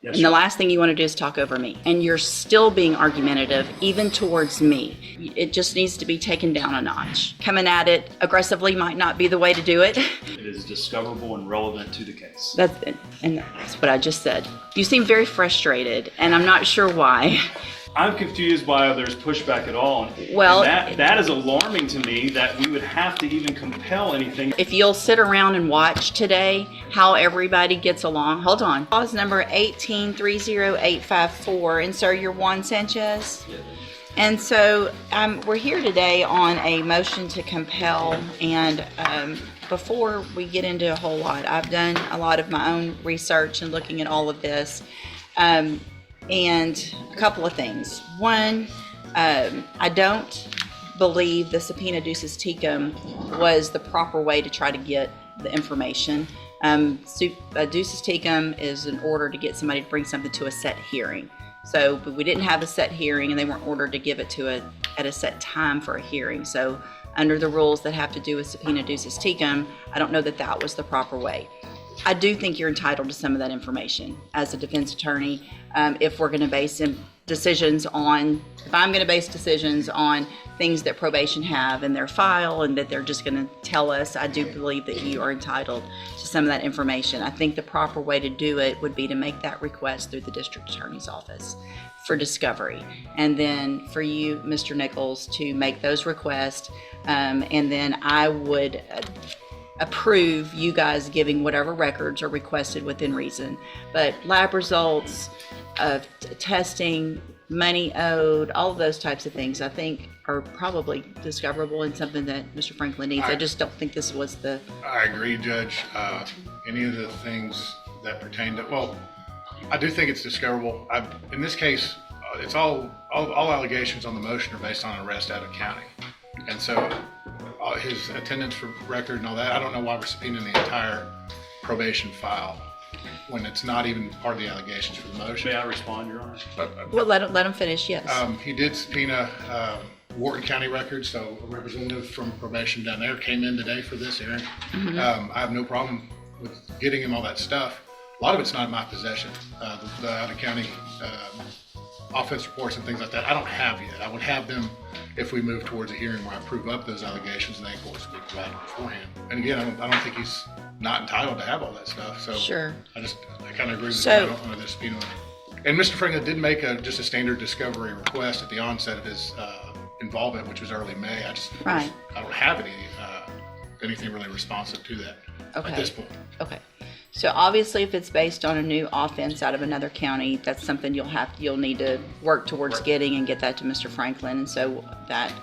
Yes, And the last thing you want to do is talk over me. And you're still being argumentative, even towards me. It just needs to be taken down a notch. Coming at it aggressively might not be the way to do it. It is discoverable and relevant to the case. That's what I just said. You seem very frustrated, and I'm not sure why. I'm confused why there's pushback at all. Well, and that is alarming to me that we would have to even compel anything. If you'll sit around and watch today how everybody gets along. Hold on. Clause number 1830854. And sir, you're Juan Sanchez? Yeah. And so we're here today on a motion to compel. And before we get into a whole lot, I've done a lot of my own research and looking at all of this. And a couple of things. One, I don't believe the subpoena ducis tecum was the proper way to try to get the information. Ducis tecum is an order to get somebody to bring something to a set hearing. So but we didn't have a set hearing, and they weren't ordered to give it to at a set time for a hearing. So under the rules that have to do with subpoena ducis tecum, I don't know that that was the proper way. I do think you're entitled to some of that information as a defense attorney. If we're going to base decisions on, if I'm going to base decisions on things that probation have in their file and that they're just going to tell us, I do believe that you are entitled to some of that information. I think the proper way to do it would be to make that request through the district attorney's office for discovery. And then for you, Mr. Nichols, to make those requests. And then I would approve you guys giving whatever records are requested within reason. But lab results, testing, money owed, all of those types of things, I think are probably discoverable and something that Mr. Franklin needs. I just don't think this was the... I agree, Judge. Any of the things that pertain to, well, I do think it's discoverable. In this case, it's all allegations on the motion are based on arrest out of county. And so his attendance record and all that, I don't know why we're subpoenaing the entire probation file when it's not even part of the allegations for the motion. May I respond, Your Honor? Well, let him finish, yes. He did subpoena Wharton County records, so a representative from probation down there came in today for this hearing. Mm-hmm. I have no problem with getting him all that stuff. A lot of it's not in my possession. The out-of-county offense reports and things like that, I don't have yet. I would have them if we move towards a hearing where I prove up those allegations, and they, of course, will be provided beforehand. And again, I don't think he's not entitled to have all that stuff. So sure. I kind of agree with you. I don't want to subpoena him. And Mr. Franklin did make just a standard discovery request at the onset of his involvement, which was early May. I don't have anything really responsive to that at this point. Okay. So obviously, if it's based on a new offense out of another county, that's something you'll need to work towards getting and get that to Mr. Franklin. And so that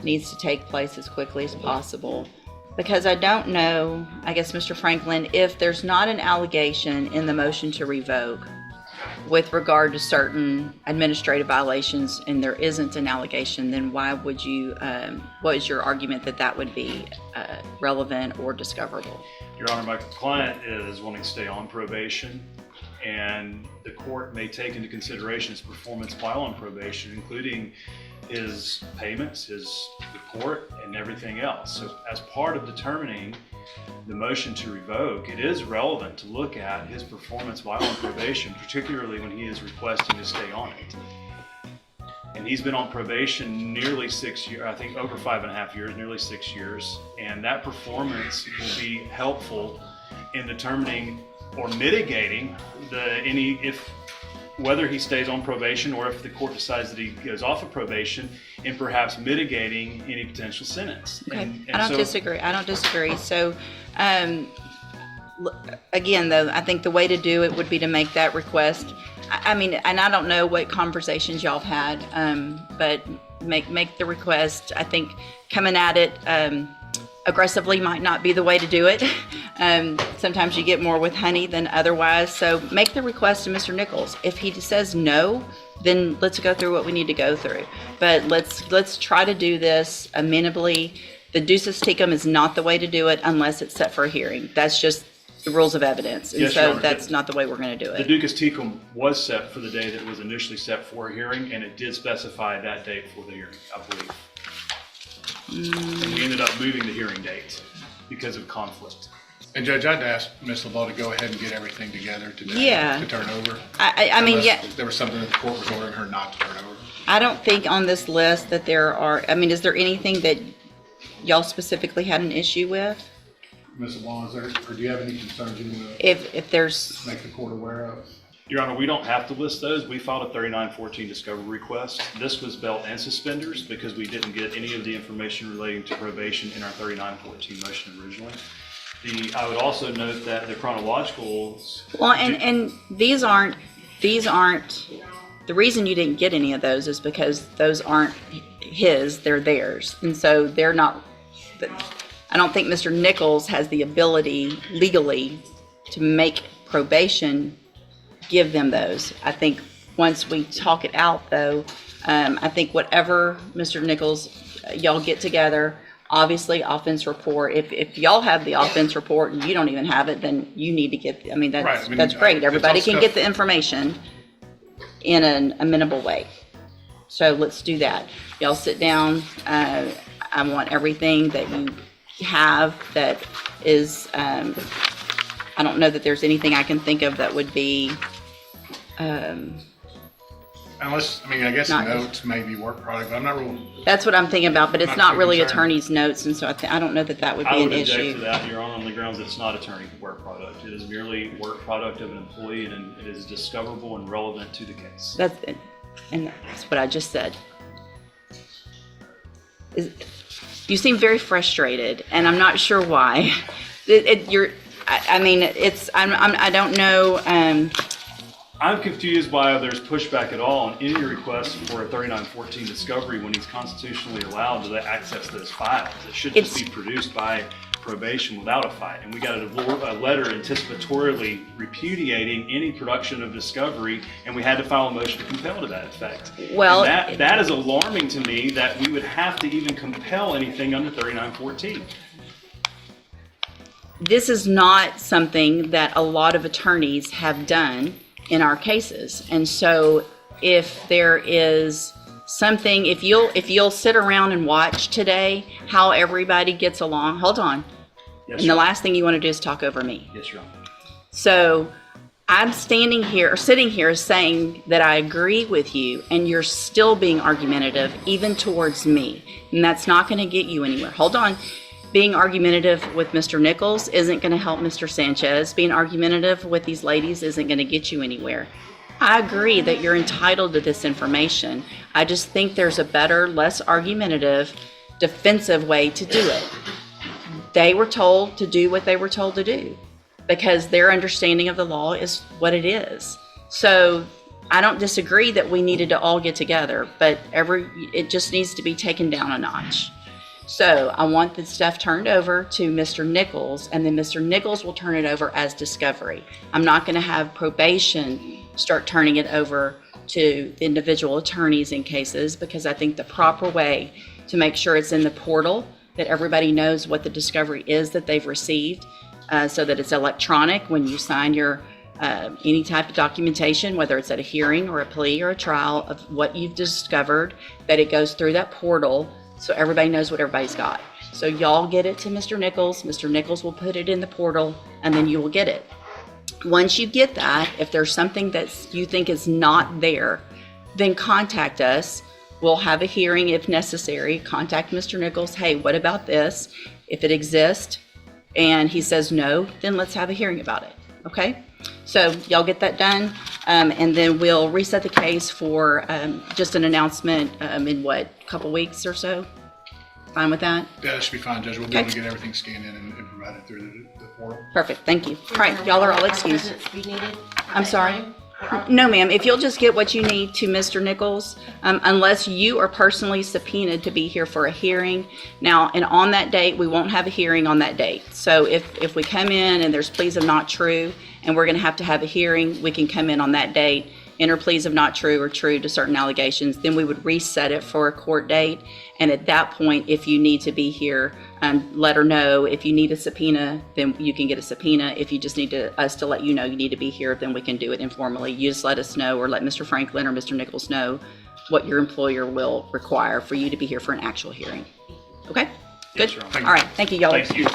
needs to take place as quickly as possible. Because I don't know, I guess, Mr. Franklin, if there's not an allegation in the motion to revoke with regard to certain administrative violations, and there isn't an allegation, then why would you, what is your argument that would be relevant or discoverable? Your Honor, my client is wanting to stay on probation, and the court may take into consideration his performance while on probation, including his payments, his report, and everything else. So as part of determining the motion to revoke, it is relevant to look at his performance while on probation, particularly when he is requesting to stay on it. And he's been on probation nearly 6 years, I think over 5.5 years, nearly 6 years. And that performance will be helpful in determining or mitigating whether he stays on probation or if the court decides that he goes off of probation, and perhaps mitigating any potential sentence. Okay, and I don't disagree. So, again, though, I think the way to do it would be to make that request. I mean, and I don't know what conversations y'all have had, but make the request. I think coming at it aggressively might not be the way to do it. Sometimes you get more with honey than otherwise. So make the request to Mr. Nichols. If he says no, then let's go through what we need to go through. But let's try to do this amenably. The ducis tecum is not the way to do it unless it's set for a hearing. That's just the rules of evidence. And yes, Your Honor, that's not the way we're going to do it. The ducis tecum was set for the day that it was initially set for a hearing, and it did specify that date for the hearing, I believe. And we ended up moving the hearing date because of conflict. And Judge, I'd ask Ms. LeBeau to go ahead and get everything together today Yeah. to turn over. I mean, Unless yeah, there was something that the court was ordering her not to turn over. I don't think on this list that there are, I mean, is there anything that y'all specifically had an issue with? Ms. LeBeau, is there, or do you have any concerns you want to If there's, make the court aware of? Your Honor, we don't have to list those. We filed a 3914 discovery request. This was belt and suspenders because we didn't get any of the information relating to probation in our 3914 motion originally. I would also note that the chronological. well, and these aren't, the reason you didn't get any of those is because those aren't his, they're theirs. And so they're not, I don't think Mr. Nichols has the ability legally to make probation give them those. I think once we talk it out though, I think whatever Mr. Nichols, y'all get together, obviously offense report, if y'all have the offense report and you don't even have it, then you need to get, I mean, Right, that's, I mean, that's great. Everybody it's all can stuff- get the information in an amenable way. So let's do that. Y'all sit down. I want everything that you have that is, I don't know that there's anything I can think of that would be, Unless, I mean, I guess Not- notes may be work product, but I'm not real, that's what I'm thinking about, but it's Not not too really concerned. attorney's notes, and so I don't know that that would I be would an object to issue. that, Your Honor, on the grounds that it's not attorney work product. It is merely work product of an employee and it is discoverable and relevant to the case. And that's what I just said. You seem very frustrated, and I'm not sure why. I mean, I don't know. I'm confused why there's pushback at all on any request for a 3914 discovery when he's constitutionally allowed to access those files. It should just be produced by probation without a fight. And we got a letter anticipatorily repudiating any production of discovery, and we had to file a motion to compel to that effect. Well, and that is alarming to me that we would have to even compel anything under 3914. This is not something that a lot of attorneys have done in our cases. And so if there is something, if you'll sit around and watch today how everybody gets along, hold on. Yes, And the last thing you want to do is talk over me. Yes, Your Honor. So I'm standing here, or sitting here saying that I agree with you, and you're still being argumentative, even towards me. And that's not going to get you anywhere. Hold on. Being argumentative with Mr. Nichols isn't going to help Mr. Sanchez. Being argumentative with these ladies isn't going to get you anywhere. I agree that you're entitled to this information. I just think there's a better, less argumentative, defensive way to do it. They were told to do what they were told to do because their understanding of the law is what it is. So I don't disagree that we needed to all get together, but it just needs to be taken down a notch. So I want the stuff turned over to Mr. Nichols, and then Mr. Nichols will turn it over as discovery. I'm not going to have probation start turning it over to the individual attorneys in cases, because I think the proper way to make sure it's in the portal, that everybody knows what the discovery is that they've received, so that it's electronic when you sign your any type of documentation, whether it's at a hearing or a plea or a trial of what you've discovered, that it goes through that portal so everybody knows what everybody's got. So y'all get it to Mr. Nichols. Mr. Nichols will put it in the portal, and then you will get it. Once you get that, if there's something that you think is not there, then contact us. We'll have a hearing if necessary. Contact Mr. Nichols. Hey, what about this? If it exists and he says no, then let's have a hearing about it. Okay? So y'all get that done, and then we'll reset the case for just an announcement in a couple weeks or so. Fine with that? yeah, that should be fine, Judge. We'll be able to Okay. get everything scanned in and provided through the portal. Perfect. Thank you. All right, y'all are all excused. Be needed I'm sorry? No, ma'am. If you'll just get what you need to Mr. Nichols, unless you are personally subpoenaed to be here for a hearing. Now, and on that date, we won't have a hearing on that date. So if we come in and there's pleas of not true, and we're going to have a hearing, we can come in on that date, enter pleas of not true or true to certain allegations. Then we would reset it for a court date. And at that point, if you need to be here, let her know. If you need a subpoena, then you can get a subpoena. If you just need us to let you know you need to be here, then we can do it informally. You just let us know, or let Mr. Franklin or Mr. Nichols know what your employer will require for you to be here for an actual hearing. Okay? Good? Yes, Your Honor. All right. Thank you, y'all. Thank you.